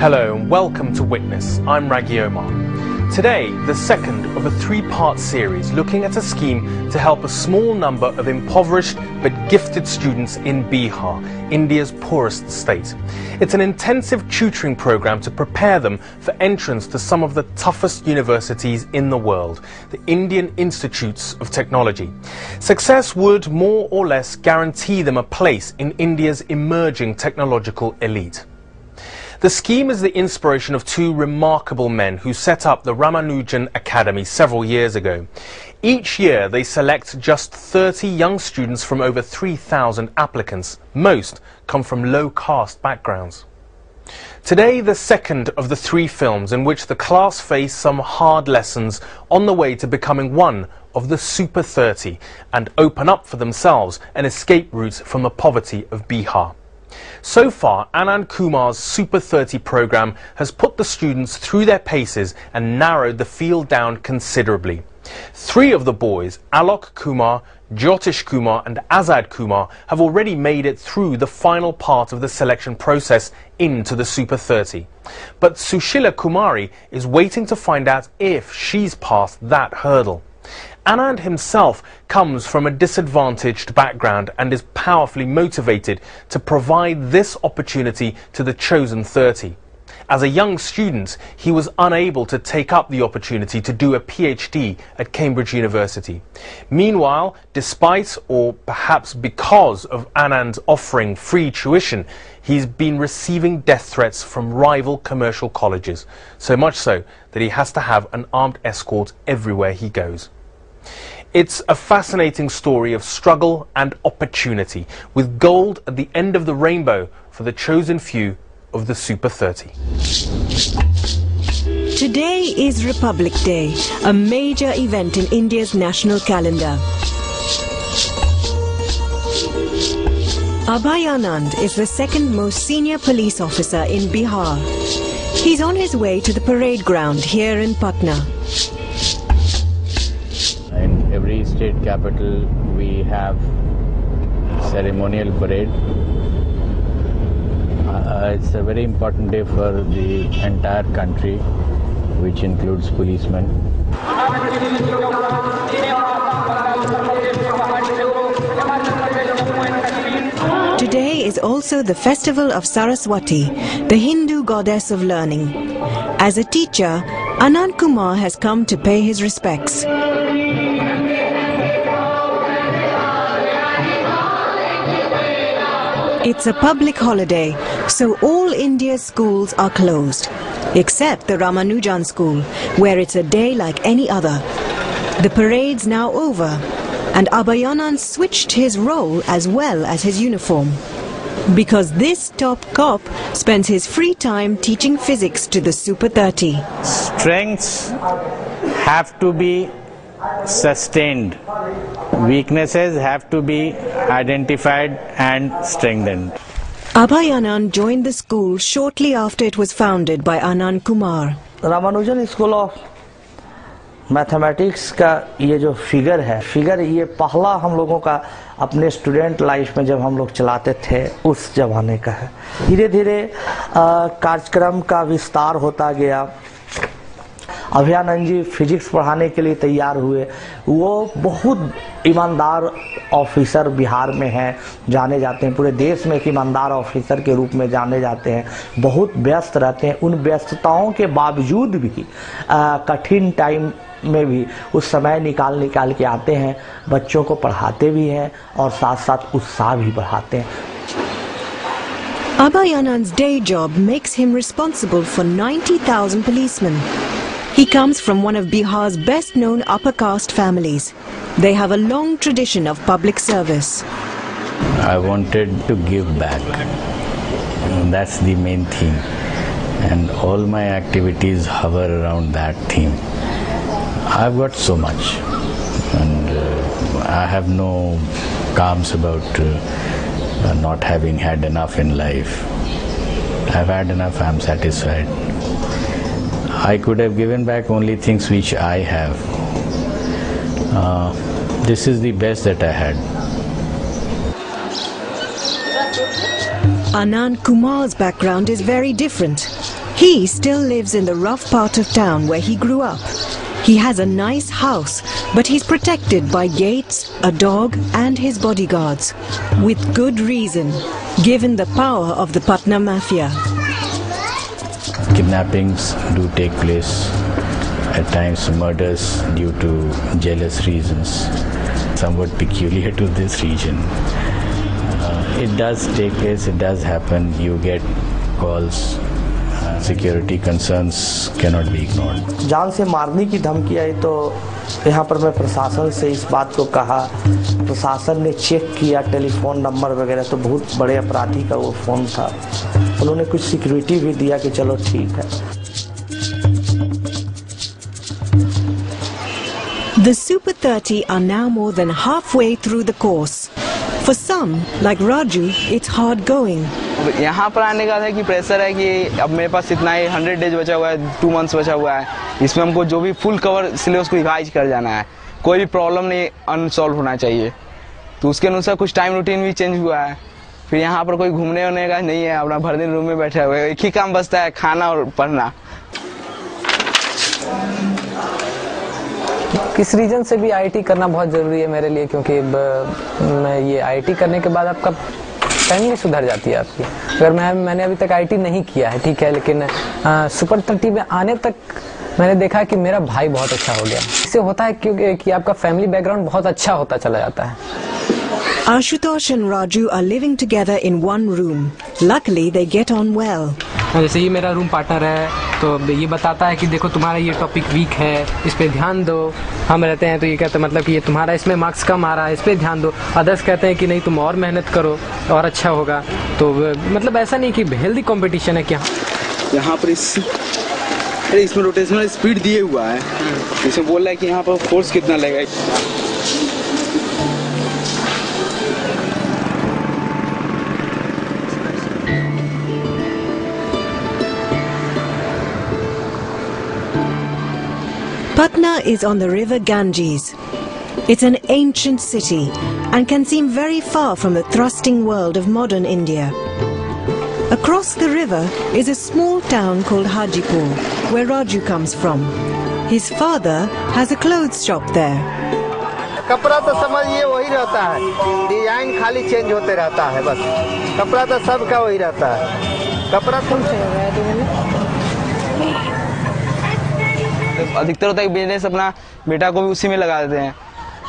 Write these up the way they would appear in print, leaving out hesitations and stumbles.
Hello and welcome to Witness. I'm Raghi Omar. Today, the second of a three-part series looking at a scheme to help a small number of impoverished but gifted students in Bihar, India's poorest state. It's an intensive tutoring program to prepare them for entrance to some of the toughest universities in the world, the Indian Institutes of Technology. Success would more or less guarantee them a place in India's emerging technological elite. The scheme is the inspiration of two remarkable men who set up the Ramanujan Academy several years ago. Each year they select just 30 young students from over 3,000 applicants. Most come from low-caste backgrounds. Today, the second of the three films in which the class face some hard lessons on the way to becoming one of the Super 30 and open up for themselves an escape route from the poverty of Bihar. So far, Anand Kumar's Super 30 program has put the students through their paces and narrowed the field down considerably. Three of the boys, Alok Kumar, Jyotish Kumar and Azad Kumar, have already made it through the final part of the selection process into the Super 30. But Sushila Kumari is waiting to find out if she's passed that hurdle. Anand himself comes from a disadvantaged background and is powerfully motivated to provide this opportunity to the chosen 30. As a young student, he was unable to take up the opportunity to do a PhD at Cambridge University. Meanwhile, despite or perhaps because of Anand offering free tuition, he's been receiving death threats from rival commercial colleges, so much so that he has to have an armed escort everywhere he goes. It's a fascinating story of struggle and opportunity, with gold at the end of the rainbow for the chosen few of the Super 30. Today is Republic Day, a major event in India's national calendar. Abhay Anand is the second most senior police officer in Bihar. He's on his way to the parade ground here in Patna. In every state capital we have ceremonial parade. It's a very important day for the entire country, which includes policemen. Today is also the festival of Saraswati, the Hindu goddess of learning. As a teacher, Anand Kumar has come to pay his respects. It's a public holiday, so all India's schools are closed, except the Ramanujan school, where it's a day like any other. The parade's now over, and Abhay Anand switched his role as well as his uniform. Because this top cop spends his free time teaching physics to the Super 30. Strengths have to be sustained. Weaknesses have to be identified and strengthened. Abhay Anand joined the school shortly after it was founded by Anand Kumar. Ramanujan School of mathematics का ये जो figure ये पहला हम लोगों का अपने student life में जब हम लोग चलाते थे उस जमाने का है। धीरे धीरे कार्यक्रम का विस्तार होता गया। अभय आनंद जी फिजिक्स पढ़ाने के लिए तैयार हुए। वो बहुत ईमानदार ऑफिसर बिहार में हैं, जाने जाते हैं, पूरे देश में एक ईमानदार ऑफिसर के रूप में जाने जाते हैं। बहुत व्यस्त रहते हैं। उन व्यस्तताओं के बावजूद भी कठिन टाइम में भी उस समय निकाल के आते हैं, बच्चों को पढ़ाते भी हैं और साथ साथ उत्साह भी बढ़ाते हैं। Abhay Anand's day job makes him responsible for 90,000 policemen. He comes from one of Bihar's best-known upper caste families. They have a long tradition of public service. I wanted to give back. That's the main theme. And all my activities hover around that theme. I've got so much. And I have no qualms about not having had enough in life. I've had enough, I'm satisfied. I could have given back only things which I have. This is the best that I had. Anand Kumar's background is very different. He still lives in the rough part of town where he grew up. He has a nice house, but he's protected by gates, a dog and his bodyguards. With good reason, given the power of the Patna mafia. Kidnappings do take place, at times murders due to jealous reasons, somewhat peculiar to this region. It does take place, it does happen, you get calls. Security concerns cannot be ignored. जान से मारने की धमकी आई तो यहाँ पर मैं प्रशासन से इस बात को कहा, प्रशासन ने चेक किया टेलीफोन नंबर वगैरह तो बहुत बड़े अपराधी का वो फ़ोन था, उन्होंने कुछ सिक्योरिटी भी दिया कि चलो ठीक है। The Super 30 are now more than halfway through the course. For some, like Raju, it's hard going. यहाँ पर आने का है कि प्रेशर है कि अब मेरे पास इतना ही 100 डेज बचा हुआ है, 2 मंथ्स बचा हुआ है, इसमें हमको जो भी फुल कवर सिलेबस को रिवाइज कर जाना है, कोई भी प्रॉब्लम नहीं अनसॉल्व होना चाहिए, तो उसके अनुसार कुछ टाइम रूटीन भी चेंज हुआ है। फिर यहाँ पर कोई घूमने वूमने का नहीं है, अपना भर दिन रूम में बैठे हुए, एक ही काम बचता है, खाना और पढ़ना। किस रीजन से भी आईआईटी करना बहुत ज़रूरी है मेरे लिए, क्योंकि मैं ये आईआईटी करने के बाद आपका फैमिली सुधर जाती है आपकी। अगर मैंने अभी तक आईआईटी नहीं किया है, ठीक है, लेकिन सुपर 30 में आने तक मैंने देखा कि मेरा भाई बहुत अच्छा हो गया। इससे होता है क्योंकि आपका फैमिली बैकग्राउंड बहुत अच्छा होता चला जाता है। Ashutosh and Raju are living together in one room. Luckily, they get on well. जैसे ये मेरा रूम पार्टनर है तो ये बताता है कि देखो तुम्हारा ये टॉपिक वीक है, इस पे ध्यान दो। हम रहते हैं तो ये कहते हैं मतलब कि ये तुम्हारा इसमें मार्क्स कम आ रहा है, इस पे ध्यान दो। अदर्स कहते हैं कि नहीं तुम और मेहनत करो और अच्छा होगा। तो मतलब ऐसा नहीं कि हेल्दी कंपटीशन है कि यहाँ पर इसमें रोटेशनल स्पीड दिए हुआ है, इसमें बोल रहा है कि यहाँ पर फोर्स कितना लगेगा। Patna is on the river Ganges. It's an ancient city and can seem very far from the thrusting world of modern India. Across the river is a small town called Hajipur, where Raju comes from. His father has a clothes shop there. कपड़ा तो समझिए वही रहता है, design खाली change होते रहता है, बस कपड़ा तो सबका वही रहता है। कपड़ा कौन से अधिकतर होता है कि बिजनेस अपना बेटा को भी उसी में लगा देते हैं,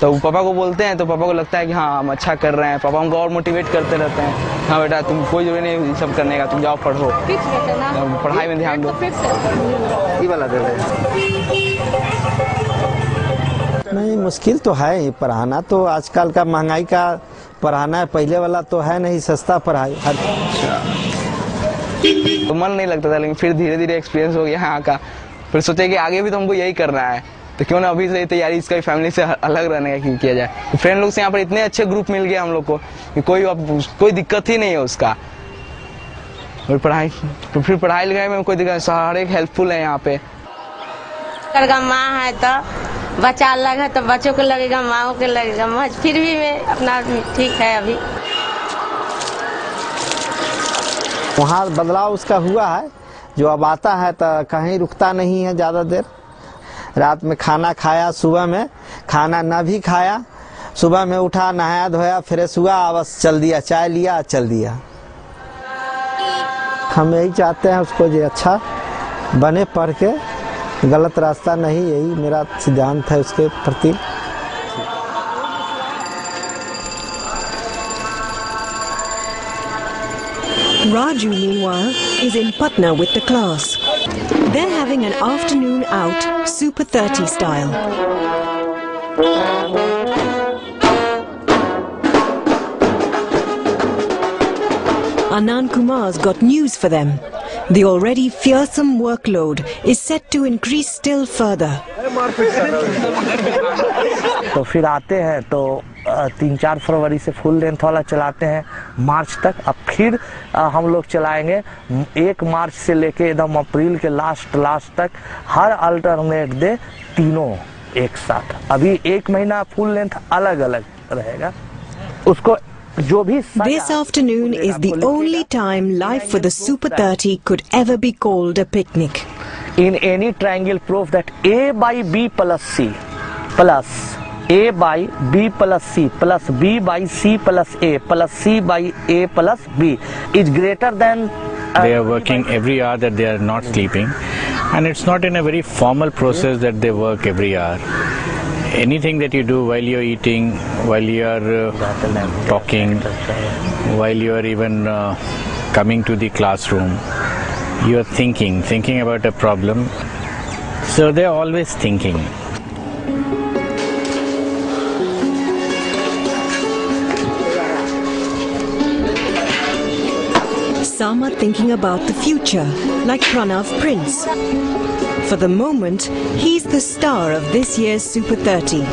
तो पापा को बोलते हैं तो पापा को लगता है कि हाँ हम अच्छा कर रहे हैं, पापा हमको और मोटिवेट करते रहते हैं, हाँ बेटा तुम कोई जरूरी नहीं सब करने का, तुम जाओ पढ़ो, पढ़ाई में ध्यान दो। ये वाला दे रहे नहीं, मुश्किल तो है पढ़ाना, तो आजकल का महंगाई का पढ़ाना है, पहले वाला तो है नहीं सस्ता पढ़ाई। तो मन नहीं लगता था, लेकिन फिर धीरे धीरे एक्सपीरियंस हो गया यहाँ का, फिर सोचे कि आगे भी तो हमको यही करना है, तो क्यों ना अभी से तैयारी इसका फैमिली से अलग रहने का किया जाए। तो फ्रेंड लोग से यहाँ पर इतने अच्छे ग्रुप मिल गए हम लोग को कि कोई दिक्कत ही नहीं है उसका। और पढ़ाई तो फिर पढ़ाई लिखाई में कोई दिक्कत, हर एक हेल्पफुल है यहाँ पे। अगर माँ है तो बच्चा अलग है तो बच्चों को लगेगा, माँ को लगेगा, फिर भी मैं अपना ठीक है अभी। वहाँ बदलाव उसका हुआ है, जो अब आता है तो कहीं रुकता नहीं है ज़्यादा देर। रात में खाना खाया, सुबह में खाना न भी खाया, सुबह में उठा नहाया धोया फ्रेश हुआ, बस चल दिया, चाय लिया चल दिया। हम यही चाहते हैं उसको जो अच्छा बने पढ़ के, गलत रास्ता नहीं, यही मेरा सिद्धांत है उसके प्रति। Raju, meanwhile, is in Patna with the class. They're having an afternoon out, Super 30 style. Anand Kumar's got news for them. The already fearsome workload is set to increase still further. तो फिर आते हैं तो 3-4 फरवरी से full length वाला चलाते हैं मार्च तक। अब फिर हम लोग चलाएंगे 1 मार्च से लेके एकदम अप्रैल के लास्ट तक, हर अल्टरनेट डे तीनों एक साथ। अभी 1 महीना फुल लेंथ अलग अलग रहेगा, उसको जो भी This afternoon is the only time life for the Super 30 could ever be called a picnic. in any triangle prove that a by b plus c plus a by b plus c plus b by c plus a plus c by a plus b is greater than They are working every hour that they are not sleeping, and it's not in a very formal process that they work every hour. Anything that you do while you're eating, while you're talking, while you're even coming to the classroom, you're thinking about a problem. So they're always thinking. Some are thinking about the future, like Pranav Prince. For the moment, he's the star of this year's Super 30.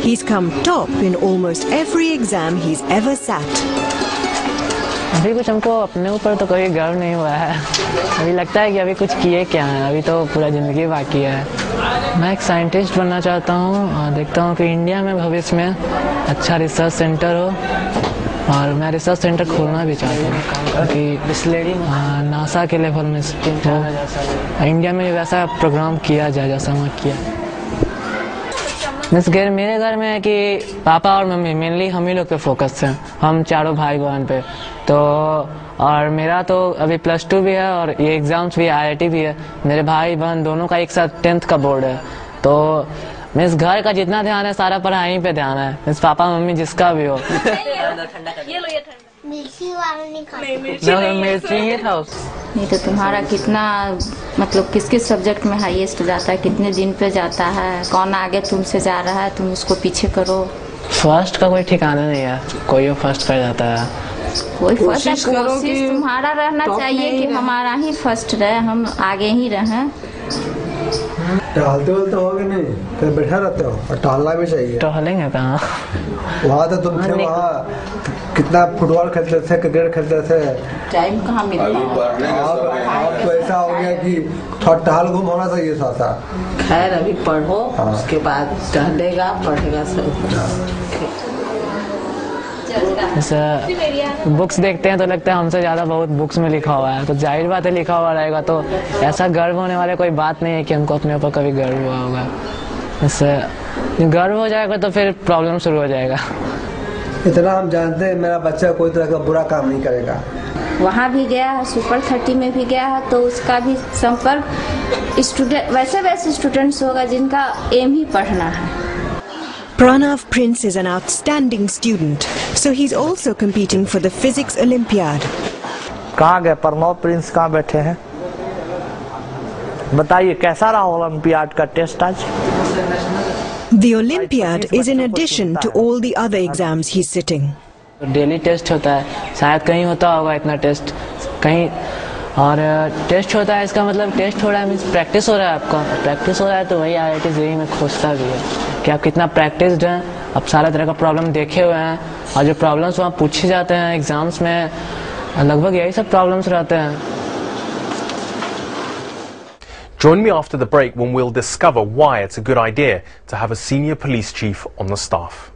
He's come top in almost every exam he's ever sat. अभी कुछ हमको अपने ऊपर तो कभी गर्व नहीं हुआ है। अभी लगता है कि अभी कुछ किए क्या है, अभी तो पूरा ज़िंदगी बाकी है। मैं एक साइंटिस्ट बनना चाहता हूँ और देखता हूँ कि इंडिया में भविष्य में अच्छा रिसर्च सेंटर हो, और मैं रिसर्च सेंटर खोलना भी चाहता हूँ क्योंकि नासा के लेवल में इंडिया में वैसा प्रोग्राम किया जाए जैसा वहाँ किया। मेरे घर में है कि पापा और मम्मी मेनली हम ही लोग पे फोकस है, हम चारों भाई बहन पे। तो और मेरा तो अभी +2 भी है और ये एग्ज़ाम्स भी IIT भी है। मेरे भाई बहन दोनों का एक साथ 10th का बोर्ड है। तो मिस घर का जितना ध्यान है सारा पढ़ाई पे ध्यान है, मिस पापा मम्मी जिसका भी हो। मिर्ची ही था नहीं तो तुम्हारा कितना मतलब किस किस सब्जेक्ट में हाईएस्ट जाता है, कितने दिन पे जाता है, कौन आगे तुमसे जा रहा है, तुम उसको पीछे करो। फर्स्ट का कोई ठिकाना नहीं है, कोई फर्स्ट कर जाता है। कोई फर्स्ट कोशिश तुम्हारा रहना चाहिए कि हमारा ही फर्स्ट रहे, हम आगे ही रहें। टहलते वलते हो कि नहीं, कहीं बैठा रहते हो? और टहलना भी चाहिए। टहलेंगे कहाँ? वहाँ तो तुम थे, वहाँ कितना फुटबॉल खेलते थे, क्रिकेट खेलते थे, टाइम कहाँ मिलता है। अब तो ऐसा हो गया कि थोड़ा टहल घूम होना चाहिए था। खैर अभी पढ़ो, उसके बाद टहलेगा पढ़ेगा सब। जैसे बुक्स देखते हैं तो लगता है हमसे ज़्यादा बहुत बुक्स में लिखा हुआ है, तो जाहिर बात है लिखा हुआ रहेगा, तो ऐसा गर्व होने वाले कोई बात नहीं है कि हमको अपने ऊपर कभी गर्व हुआ होगा। इससे गर्व हो जाएगा तो फिर प्रॉब्लम शुरू हो जाएगा। इतना हम जानते हैं मेरा बच्चा कोई तरह का बुरा काम नहीं करेगा। वहाँ भी गया है, सुपर 30 में भी गया है, तो उसका भी संपर्क स्टूडेंट वैसे स्टूडेंट्स होगा जिनका एम ही पढ़ना है। Pranav Prince is an outstanding student, so he's also competing for the Physics Olympiad. कहाँ गए प्रणव प्रिंस, कहाँ बैठे हैं? बताइए कैसा रहा ओलंपियाड का टेस्ट आज? The Olympiad is in addition to all the other exams he's sitting. Daily test होता है, शायद कहीं होता होगा इतना टेस्ट कहीं, और टेस्ट होता है इसका मतलब टेस्ट हो रहा है मीन्स प्रैक्टिस हो रहा है आपका। प्रैक्टिस हो रहा है तो वही IIT JEE में खोजता भी है कि आप कितना प्रैक्टिस्ड हैं, आप सारा तरह का प्रॉब्लम देखे हुए हैं, और जो प्रॉब्लम्स वहाँ पूछे जाते हैं एग्जाम्स में लगभग यही सब प्रॉब्लम्स रहते हैं। Join me after the break when we'll discover why it's a good idea to have a senior police chief on the staff.